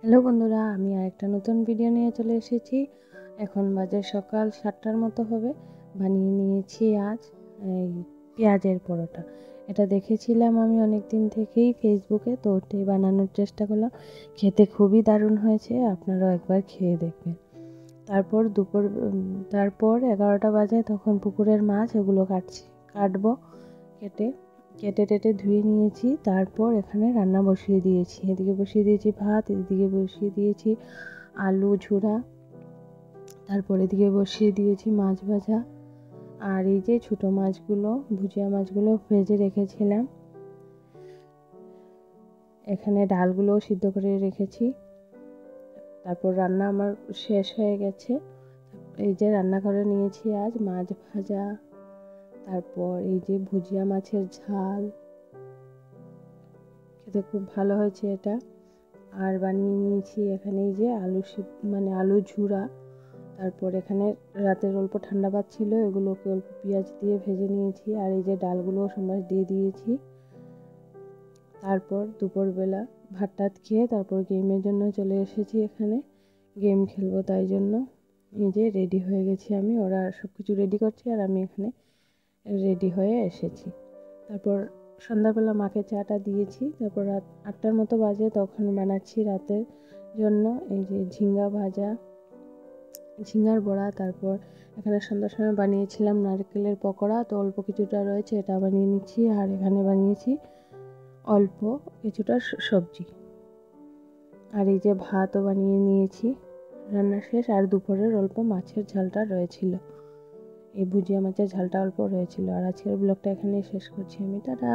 Hello বন্ধুরা, আমি আরেকটা নতুন ভিডিও নিয়ে চলে এসেছি। এখন বাজে সকাল 7টার মতো হবে। বানিয়ে নিয়েছি আজ এই পেঁয়াজের পরোটা। এটা দেখেছিলাম আমি অনেক দিন থেকেই ফেসবুকে, তো ওটাই বানানোর চেষ্টা করলাম। খেতে খুবই দারুণ হয়েছে, আপনারাও একবার খেয়ে দেখবেন। তারপর 11টা বাজে, তখন পুকুরের মাছ এগুলো কাটবো। কেটে কেটে টেটে ধুয়ে নিয়েছি। তারপর এখানে রান্না বসিয়ে দিয়েছি। এদিকে বসিয়ে দিয়েছি ভাত, এদিকে বসিয়ে দিয়েছি আলু ঝুরা, তারপর এদিকে বসিয়ে দিয়েছি মাছ ভাজা। আর এই যে ছোটো মাছগুলো, ভুজিয়া মাছগুলো ভেজে রেখেছিলাম। এখানে ডালগুলো সিদ্ধ করে রেখেছি। তারপর রান্না আমার শেষ হয়ে গেছে। এই যে রান্না করে নিয়েছি আজ মাছ ভাজা, তারপর এই যে ভুজিয়া মাছের ঝাল, খেতে খুব ভালো হয়েছে এটা। আর বানিয়ে নিয়েছি এখানে এই যে আলু ঝুরা। তারপর এখানে রাতের অল্প ঠান্ডা ভাত ছিল, এগুলোকে অল্প পেঁয়াজ দিয়ে ভেজে নিয়েছি। আর এই যে ডালগুলো সবাই দিয়ে দিয়েছি। তারপর দুপুরবেলা ভাত টাত খেয়ে তারপর গেমের জন্য চলে এসেছি। এখানে গেম খেলবো, তাই জন্য এই যে রেডি হয়ে গেছি আমি। ওরা সব কিছু রেডি করছে আর আমি এখানে রেডি হয়ে এসেছি। তারপর সন্ধ্যাবেলা মাকে চাটা দিয়েছি। তারপর রাত 8টার মতো বাজে, তখন বানাচ্ছি রাতের জন্য এই যে ঝিঙ্গার বড়া। তারপর এখানে সন্ধ্যার সময় বানিয়েছিলাম নারকেলের পকোড়া, তো অল্প কিছুটা রয়েছে, এটা বানিয়ে নিচ্ছি। আর এখানে বানিয়েছি অল্প কিছুটা সবজি। আর এই যে ভাতও বানিয়ে নিয়েছি, রান্না শেষ। আর দুপুরের অল্প মাছের ঝালটা রয়েছিল, এই ভুজিয়া মাছের ঝালটা অল্প রয়েছিল। আর আজকের ব্লগটা এখানেই শেষ করছি আমি। টাটা।